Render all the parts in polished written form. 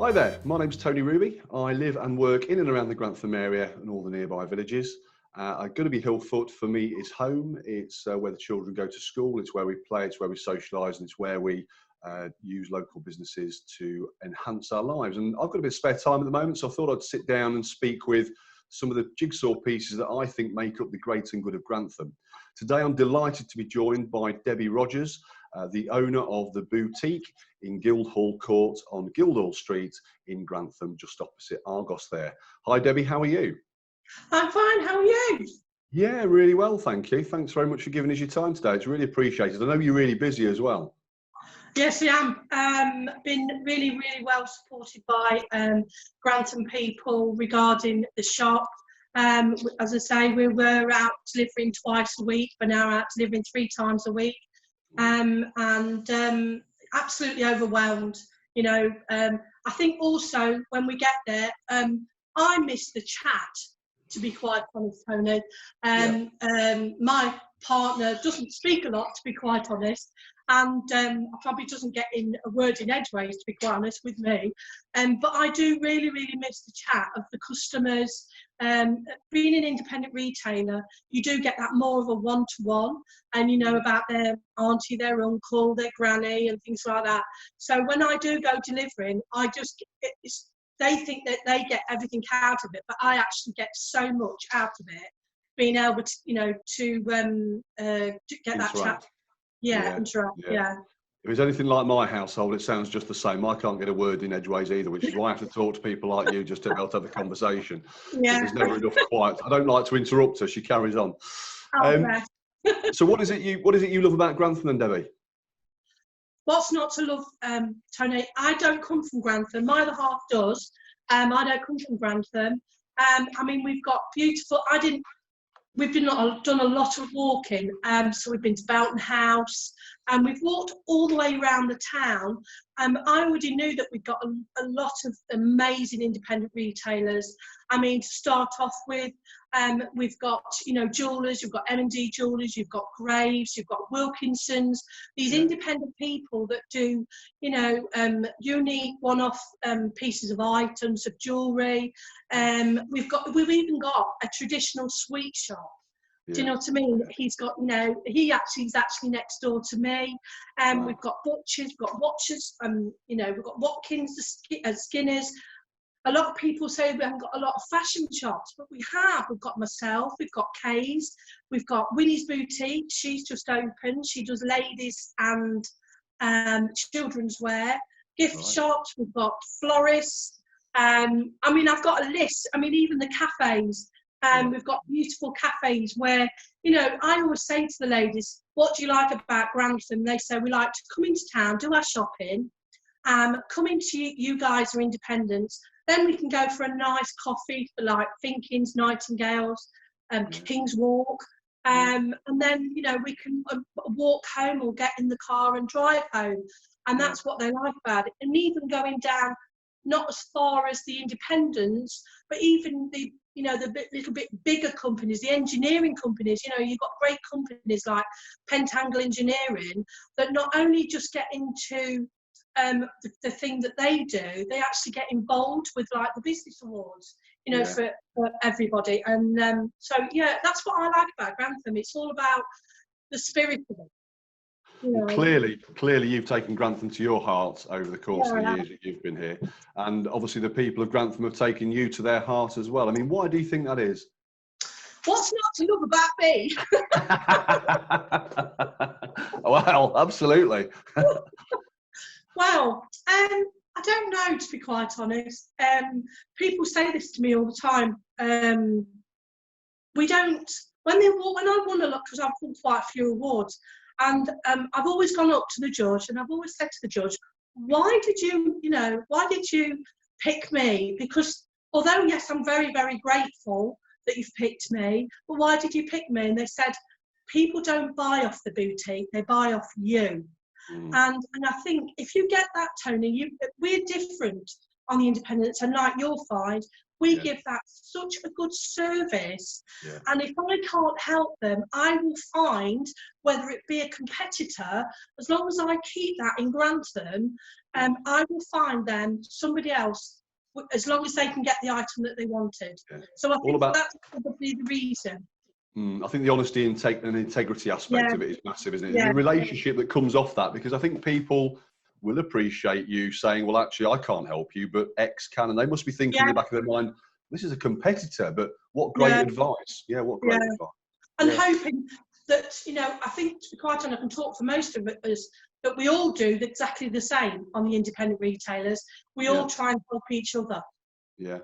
Hi there, my name's Tony Ruby. I live and work in and around the Grantham area and all the nearby villages. Going to be Hillfoot for me is home. It's where the children go to school, it's where we play, it's where we socialise, and it's where we use local businesses to enhance our lives. And I've got a bit of spare time at the moment, so I thought I'd sit down and speak with some of the jigsaw pieces that I think make up the great and good of Grantham. Today I'm delighted to be joined by Debbie Rogers, the owner of the boutique in Guildhall Court on Guildhall Street in Grantham, just opposite Argos there. Hi Debbie, how are you? I'm fine, how are you? Yeah, really well, thank you. Thanks very much for giving us your time today. It's really appreciated. I know you're really busy as well. Yes, I am. Been really well supported by Grantham people regarding the shop. As I say, we were out delivering twice a week, but now out delivering 3 times a week. And absolutely overwhelmed. You know, I think also when we get there, I miss the chat, to be quite honest, Tony. My partner doesn't speak a lot, to be quite honest, and probably doesn't get in a word in edgeways, to be quite honest, with me. But I do really miss the chat of the customers. Being an independent retailer, you do get that more of a one-to-one, and you know about their auntie, their uncle, their granny, and things like that. So when I do go delivering, they think that they get everything out of it, but I actually get so much out of it, being able to, you know, to get that chat. Interact. If it's anything like my household, it sounds just the same. I can't get a word in edgeways either, which is why I have to talk to people like you just to be able to have the conversation. Yeah. There's never enough quiet. I don't like to interrupt her. She carries on. So what is it you love about Grantham then, Debbie? What's not to love, Tony? I don't come from Grantham. My other half does. I don't come from Grantham. I mean, we've got beautiful. We've done a lot of walking. So we've been to Belton House, and we've walked all the way around the town. I already knew that we've got a lot of amazing independent retailers. I mean, to start off with, we've got, you know, jewellers, you've got M&D jewellers, you've got Graves, you've got Wilkinsons, these independent people that do, you know, unique one-off pieces of items of jewellery. We've even got a traditional sweet shop. Do you know what I mean? He's got, you know, he's actually next door to me. We've got butchers, we've got watchers, you know, we've got Watkins, Skinners. A lot of people say we haven't got a lot of fashion shops, but we have. We've got myself, we've got Kay's, we've got Winnie's Boutique. She's just opened. She does ladies and children's wear. Gift shops, we've got florists. I mean, I've got a list. I mean, even the cafes. We've got beautiful cafes where, you know, I always say to the ladies, what do you like about Grantham? They say, we like to come into town, do our shopping, come into you guys are independents, then we can go for a nice coffee for like Finkins, Nightingales, King's Walk, and then, you know, we can walk home or get in the car and drive home. And that's what they like about it. And even going down, not as far as the independents, but even the, you know, the little bit bigger companies, the engineering companies, you know, you've got great companies like Pentangle Engineering that not only just get into the thing that they do, they actually get involved with like the business awards, you know, for everybody. And so, yeah, that's what I like about Grantham. It's all about the spirit of it. Well, clearly you've taken Grantham to your heart over the course of the years that you've been here. And obviously the people of Grantham have taken you to their heart as well. I mean, why do you think that is? What's not to love about me? Well, absolutely. Well, I don't know, to be quite honest. People say this to me all the time. We don't, when I won a lot, because I've won quite a few awards, and I've always gone up to the judge and I've always said to the judge, why did you pick me? Because although, yes, I'm very grateful that you've picked me, but why did you pick me? And they said, people don't buy off the boutique, they buy off you. And I think if you get that, Tony, we're different on the independents, and like you'll find, We give that such a good service. Yeah. And if I can't help them, I will find, whether it be a competitor, as long as I keep that in Grantham, I will find them somebody else, as long as they can get the item that they wanted. Yeah. So I think about, that's probably the reason. I think the honesty and integrity aspect of it is massive, isn't it? Yeah. The relationship that comes off that, because I think people will appreciate you saying, well, actually, I can't help you, but X can. And they must be thinking in the back of their mind, this is a competitor, but what great advice. Yeah, what great advice. And hoping that, you know, I think, to be quite honest, I can talk for most of us, that we all do exactly the same on the independent retailers. We all try and help each other. Yeah.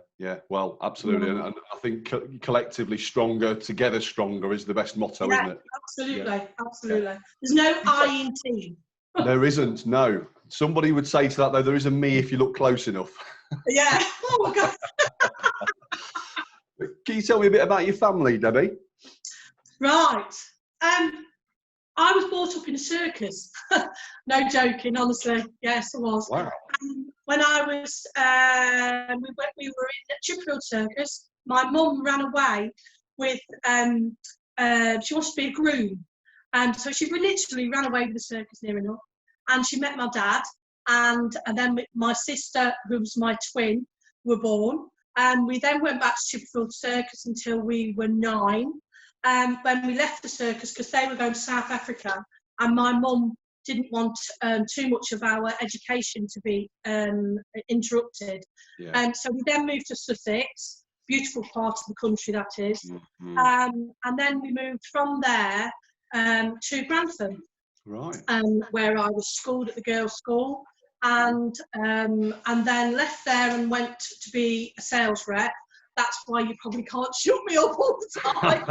Well, absolutely. And I think collectively stronger, together stronger is the best motto, isn't it? Absolutely. There's no I in team. There isn't, no. Somebody would say to that, though, there is a me if you look close enough. Yeah. Oh, my God. Can you tell me a bit about your family, Debbie? Right. I was brought up in a circus. No joking, honestly. Yes, I was. Wow. When I was, we were in Chipperfield Circus. My mum ran away with, she wanted to be a groom. So she literally ran away with the circus near enough. And she met my dad. And then my sister, who was my twin, were born. And we then went back to Chipperfield Circus until we were 9. When we left the circus, because they were going to South Africa, and my mum didn't want too much of our education to be interrupted. So we then moved to Sussex, beautiful part of the country that is. And then we moved from there to Grantham, where I was schooled at the girls' school, and then left there and went to be a sales rep. That's why you probably can't shut me up all the time.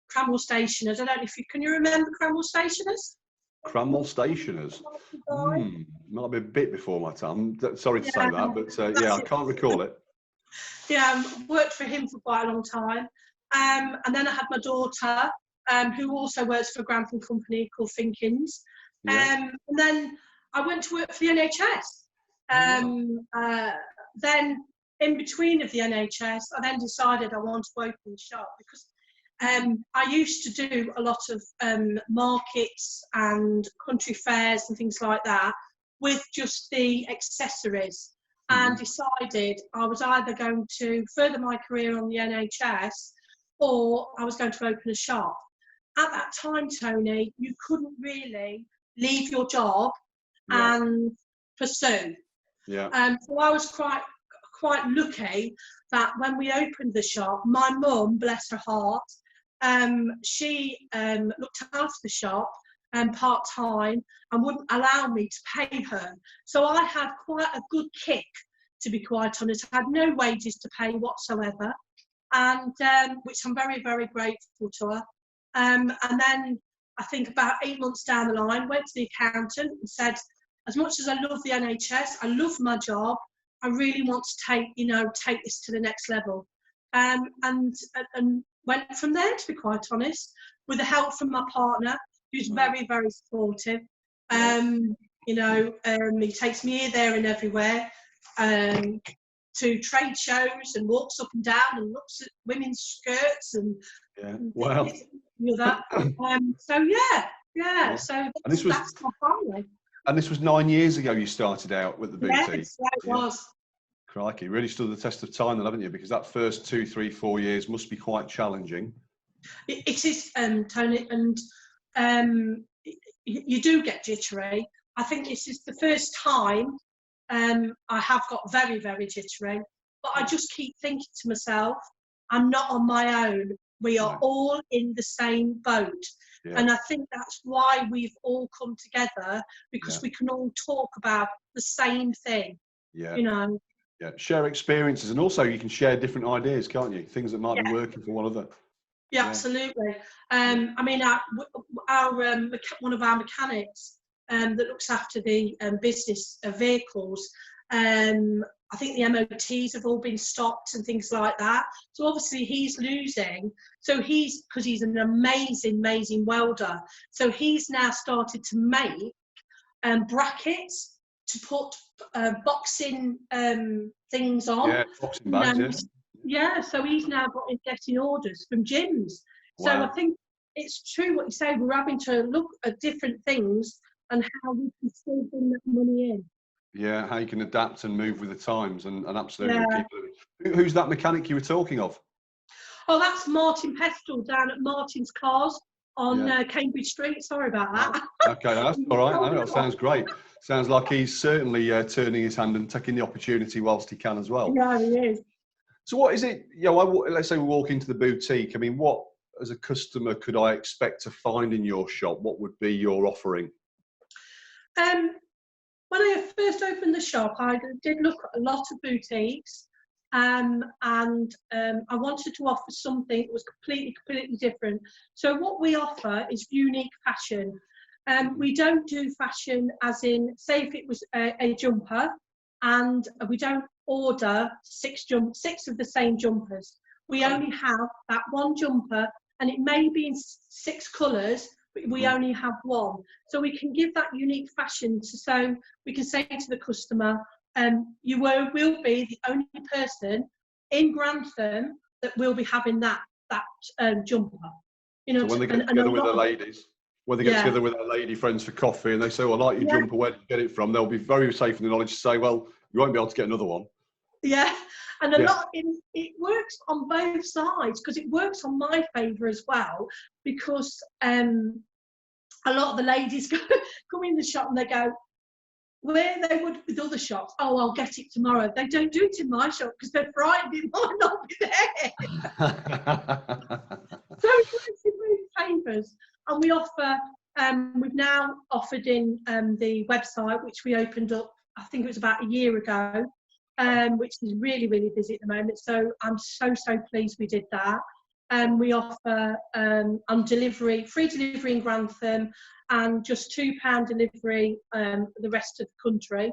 Cranwell Stationers. I don't know if can you remember Cranwell Stationers? Cranwell Stationers. Might be a bit before my time. Sorry to say that, but I can't recall it. Yeah, worked for him for quite a long time. And then I had my daughter, who also works for a Grantham company called Finkins. And then I went to work for the NHS. Then in between of the NHS, I then decided I wanted to open the shop, because I used to do a lot of markets and country fairs and things like that with just the accessories, and decided I was either going to further my career on the NHS or I was going to open a shop. At that time, Tony, you couldn't really leave your job and pursue. So I was quite lucky that when we opened the shop, my mum, bless her heart, she looked after the shop part-time and wouldn't allow me to pay her. So I had quite a good kick, to be quite honest. I had no wages to pay whatsoever, and which I'm very, very grateful to her. And then I think about 8 months down the line, went to the accountant and said, as much as I love the NHS, I love my job, I really want to take this to the next level. And went from there, to be quite honest, with the help from my partner, who's very, very supportive. He takes me here, there and everywhere to trade shows, and walks up and down and looks at women's skirts and wow. That. So that's my family. And this was 9 years ago you started out with the boutique? Yes, it was. Crikey, really stood the test of time then, haven't you? Because that first 2, 3, 4 years must be quite challenging. It is, Tony, and you do get jittery. I think this is the first time I have got very, very jittery, but I just keep thinking to myself, I'm not on my own. We are all in the same boat. And I think that's why we've all come together, because we can all talk about the same thing. Share experiences, and also you can share different ideas, can't you? Things that might be working for one another. Absolutely. I mean, one of our mechanics that looks after the business vehicles, I think the MOTs have all been stopped and things like that. So obviously he's losing. So because he's an amazing welder. So he's now started to make brackets to put boxing things on. Yeah, boxing bags, yeah. Yeah, so he's now getting orders from gyms. So I Wow. think it's true what you say. We're having to look at different things and how we can still bring that money in. Yeah, how you can adapt and move with the times and absolutely Yeah. keep it. Who's that mechanic you were talking of? Oh, that's Martin Pestle down at Martin's Cars on Yeah. Cambridge Street. Sorry about that. Okay, that's all right. No, that sounds great. Sounds like he's certainly turning his hand and taking the opportunity whilst he can as well. Yeah, he is. So what is it, let's say we walk into the boutique. I mean, what, as a customer, could I expect to find in your shop? What would be your offering? When I first opened the shop, I did look at a lot of boutiques, and I wanted to offer something that was completely different. So what we offer is unique fashion. We don't do fashion as in, say if it was a jumper, and we don't order six of the same jumpers. We only have that one jumper, and it may be in 6 colours, but we only have one. So we can give that unique fashion. So we can say to the customer, you will be the only person in Grantham that will be having that jumper. You know, So when they get together with their ladies, when they get together with their lady friends for coffee and they say, well, I like your jumper, where did you get it from? They'll be very safe in the knowledge to say, well, you won't be able to get another one. Yeah, and it works on both sides, because it works on my favour as well, because a lot of the ladies come in the shop and they go, where they would with other shops, oh, I'll get it tomorrow. They don't do it in my shop because they're frightened it might not be there. So it works in both favours. And we offer, we've now offered in the website, which we opened up, I think it was about a year ago, which is really busy at the moment. So I'm so pleased we did that. We offer on delivery, free delivery in Grantham, and just £2 delivery the rest of the country.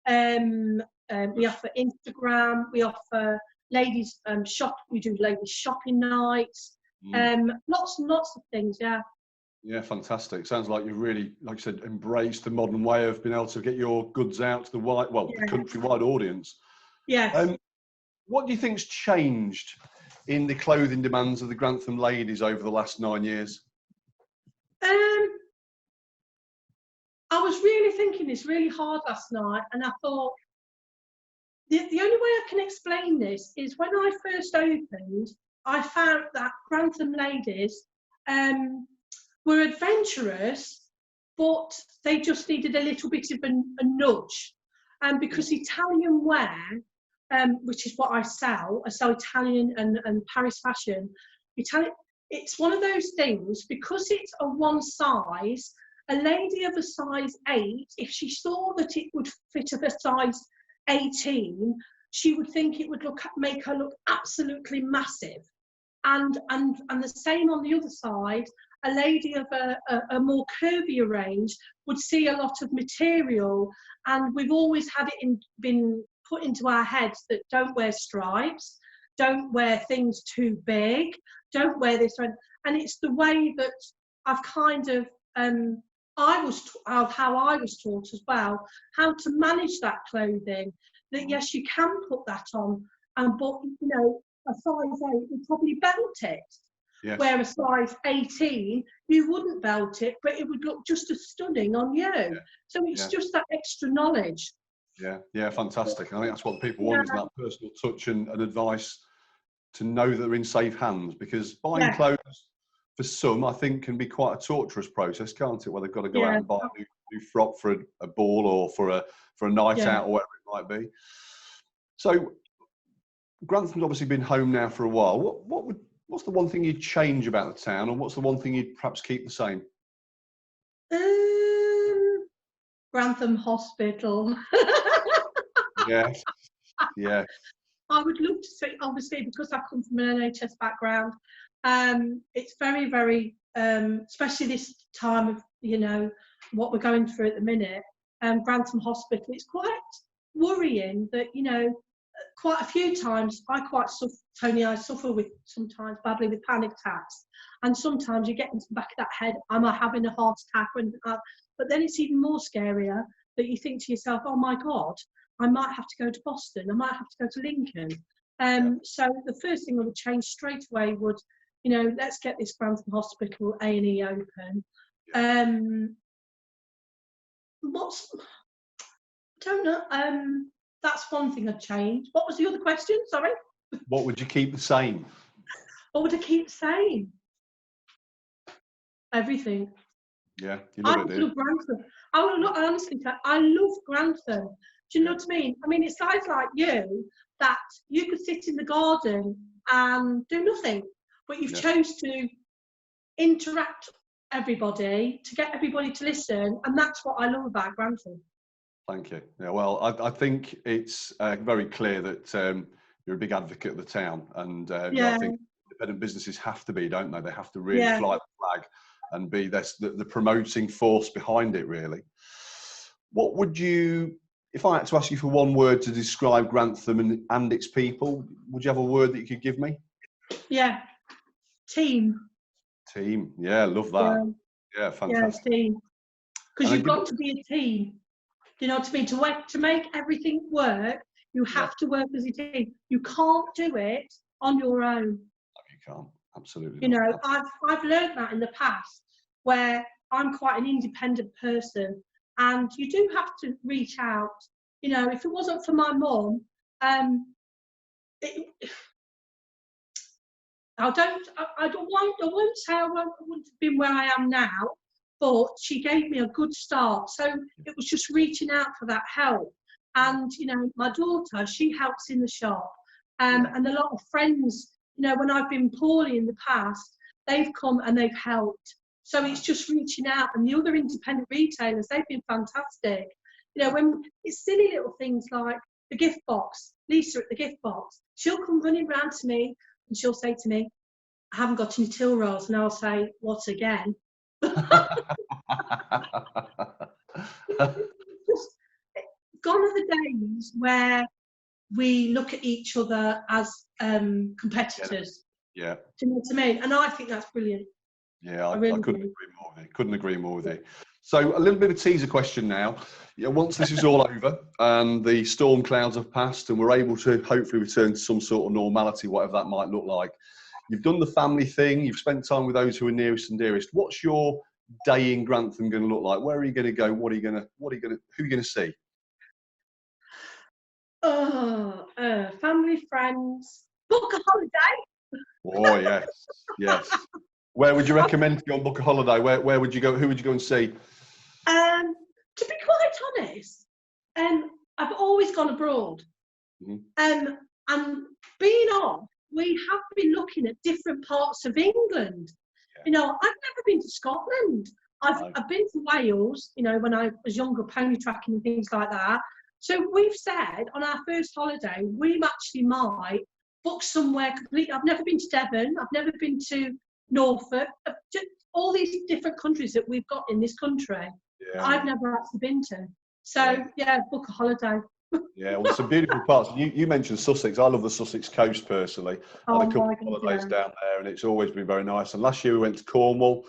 We offer Instagram. We offer ladies shop. We do ladies shopping nights. Lots and lots of things. Yeah. Yeah, fantastic. Sounds like you've really, like I said, embraced the modern way of being able to get your goods out to the the countrywide audience. Yes. What do you think's changed in the clothing demands of the Grantham ladies over the last 9 years? I was really thinking this really hard last night, and I thought the only way I can explain this is when I first opened, I found that Grantham ladies were adventurous, but they just needed a little bit of a nudge. Because Italian wear, which is what I sell Italian and Paris fashion. It's one of those things, because it's a one size, a lady of a size 8, if she saw that it would fit of a size 18, she would think it would make her look absolutely massive. And the same on the other side, a lady of a more curvier range would see a lot of material, and we've always had it been put into our heads that don't wear stripes, don't wear things too big, don't wear this, and it's the way that I've kind of how I was taught as well, how to manage that clothing. That yes, you can put that on, but you know, a size 8 would probably belt it. Yes. Where a size 18, you wouldn't belt it, but it would look just as stunning on you. Yeah. So it's just that extra knowledge. Yeah, fantastic. I think that's what people want, is that personal touch and advice to know that they're in safe hands, because buying clothes for some, I think, can be quite a torturous process, can't it? Where they've got to go out and buy a new frock for a ball or for a night out or whatever it might be. So Grantham's obviously been home now for a while. What's the one thing you'd change about the town, or what's the one thing you'd perhaps keep the same? Grantham Hospital. Yes. I would love to see, obviously, because I come from an NHS background, it's very, especially this time of, you know, what we're going through at the minute, Grantham Hospital, it's quite worrying that, you know, quite a few times I suffer with sometimes badly with panic attacks, and sometimes you get into the back of that head, am I having a heart attack? But then it's even more scarier that you think to yourself, oh my God, I might have to go to Boston, I might have to go to Lincoln. So the first thing I would change straight away would, let's get this Grantham Hospital A&E open. I don't know. That's one thing I'd change. What was the other question? Sorry. What would you keep the same? What would I keep the same? Everything. Yeah, you love it, do you? Love Grantham. Honestly, I love Grantham. Do you know what I mean? I mean, it's guys like you that you could sit in the garden and do nothing, but you've chose to interact everybody, to get everybody to listen, and that's what I love about Grantham. Thank you. Yeah, well, I think it's very clear that you're a big advocate of the town, and I think independent businesses have to be, don't they? They have to really fly the flag and be the promoting force behind it, really. What would you, if I had to ask you for one word to describe Grantham and its people, would you have a word that you could give me? Yeah, team. Team. Yeah, love that. Yeah, fantastic. Yeah, team. Because you've got to be a team. You know what I mean? To make everything work, you have to work as a team. You can't do it on your own. No, you can't. Absolutely. You know, I've learned that in the past, where I'm quite an independent person, and you do have to reach out. You know, if it wasn't for my mum, I won't say I wouldn't have been where I am now, but she gave me a good start. So it was just reaching out for that help. And, you know, my daughter, she helps in the shop. And a lot of friends, you know, when I've been poorly in the past, they've come and they've helped. So it's just reaching out. And the other independent retailers, they've been fantastic. You know, when it's silly little things like the gift box, Lisa at the gift box, she'll come running round to me and she'll say to me, I haven't got any till rolls. And I'll say, what again? Just gone are the days where we look at each other as competitors. Yeah. Do you know what I mean? And I think that's brilliant. Yeah, I couldn't agree more with you. Couldn't agree more with you. So a little bit of a teaser question now. Yeah, once this is all over and the storm clouds have passed and we're able to hopefully return to some sort of normality, whatever that might look like. You've done the family thing. You've spent time with those who are nearest and dearest. What's your day in Grantham going to look like? Where are you going to go? Who are you going to see? Family, friends, book a holiday. Oh yes, yes. Where would you recommend to go and book a holiday? Where would you go? Who would you go and see? To be quite honest, I've always gone abroad. And being on, we have been looking at different parts of England. You know, I've never been to Scotland. I've been to Wales, you know, when I was younger, pony tracking and things like that. So we've said on our first holiday, we actually might book somewhere completely. I've never been to Devon. I've never been to Norfolk. Just all these different countries that we've got in this country, I've never actually been to. So book a holiday. Yeah, well, there's some beautiful parts. You mentioned Sussex. I love the Sussex coast personally. I had a couple of holidays down there, and it's always been very nice. And last year we went to Cornwall.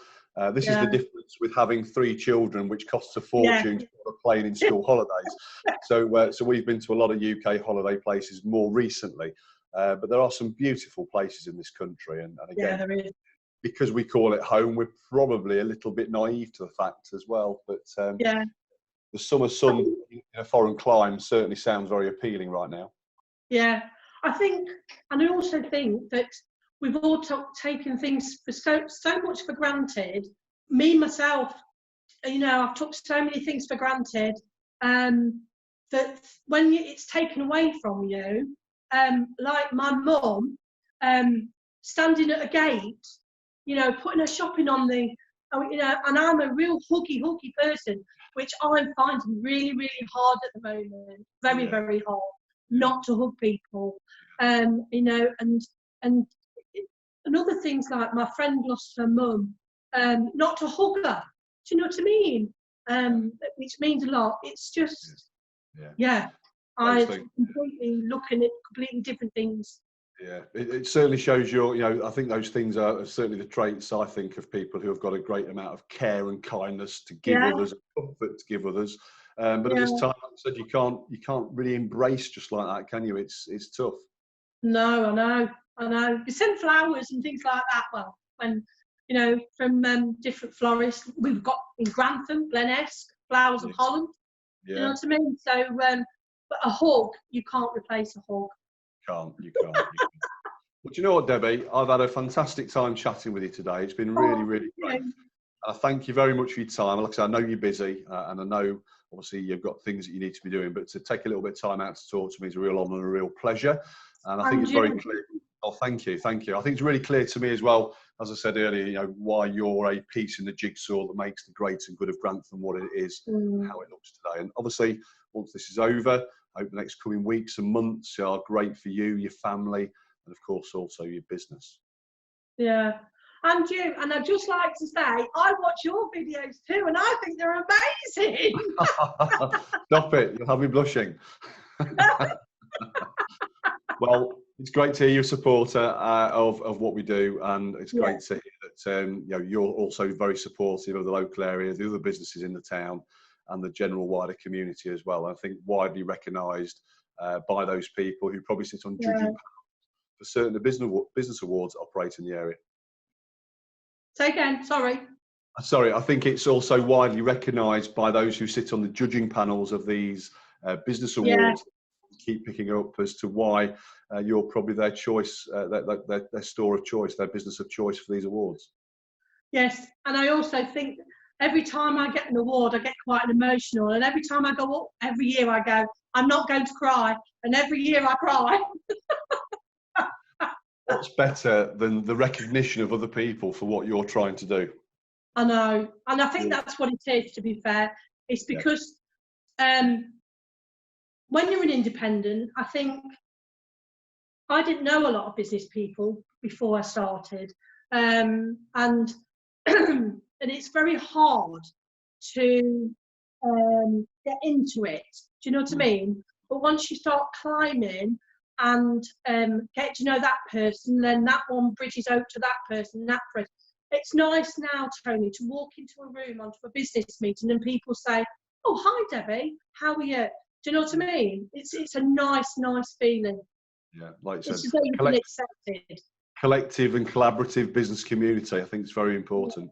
This is the difference with having 3 children, which costs a fortune to put a plane in school holidays. So we've been to a lot of UK holiday places more recently, but there are some beautiful places in this country. And again, there is. Because we call it home, we're probably a little bit naive to the fact as well. But the summer sun in a foreign clime certainly sounds very appealing right now. Yeah, I think, and I also think that we've all taken things for so much for granted. Me, myself, you know, I've took so many things for granted that when it's taken away from you, like my mum, standing at a gate, you know, putting her shopping on the, you know, and I'm a real huggy person, which I'm finding really, really hard at the moment. Very, very hard not to hug people. You know, and other things like my friend lost her mum, not to hug her. Do you know what I mean? Which means a lot. It's just, I'm completely looking at completely different things. Yeah, it certainly shows you know, I think those things are certainly the traits, I think, of people who have got a great amount of care and kindness to give others, comfort to give others. But at Yeah. this time, like I said, you can't really embrace just like that, can you? It's tough. No, I know. We send flowers and things like that. Well, when from different florists, we've got in Grantham, Glenesk, Flowers of Yeah. Holland. Yeah. You know what I mean? So, but a hug, you can't replace a hug. You can't. But you know what, Debbie? I've had a fantastic time chatting with you today. It's been really, really great. I thank you very much for your time. Like I said, I know you're busy, and I know obviously you've got things that you need to be doing, but to take a little bit of time out to talk to me is a real honour and a real pleasure. And I think it's very clear. Oh, thank you. I think it's really clear to me as well, as I said earlier, why you're a piece in the jigsaw that makes the great and good of Grantham what it is, and how it looks today. And obviously, once this is over, I hope the next coming weeks and months are great for you, your family, and of course also your business. Yeah. And you, and I'd just like to say, I watch your videos too, and I think they're amazing. Stop it, you'll have me blushing. Well, it's great to hear you're a supporter of what we do, and it's great to hear that you're also very supportive of the local area, the other businesses in the town, and the general wider community as well. I think widely recognised by those people who probably sit on judging panels for certain business awards that operate in the area. Say again, sorry. Sorry, I think it's also widely recognised by those who sit on the judging panels of these business awards. Keep picking up as to why you're probably their choice, their store of choice, their business of choice for these awards. Yes, and I also think every time I get an award, I get quite emotional, and every time I go up, every year I go, I'm not going to cry, and every year I cry. What's better than the recognition of other people for what you're trying to do? I know, and I think that's what it is, to be fair. It's because when you're an independent, I think I didn't know a lot of business people before I started, and and it's very hard to get into it. Do you know what I mean? But once you start climbing and get to know that person, then that one bridges out to that person, that person. It's nice now, Tony, to walk into a room, onto a business meeting, and people say, "Oh, hi, Debbie. How are you?" Do you know what I mean? It's a nice feeling. Yeah, like I said, collective and collaborative business community. I think it's very important.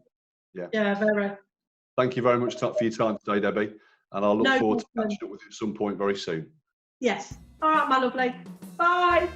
Yeah, very. Thank you very much for your time today, Debbie, and I'll look forward to catching up with you at some point very soon. Yes. All right, my lovely. Bye.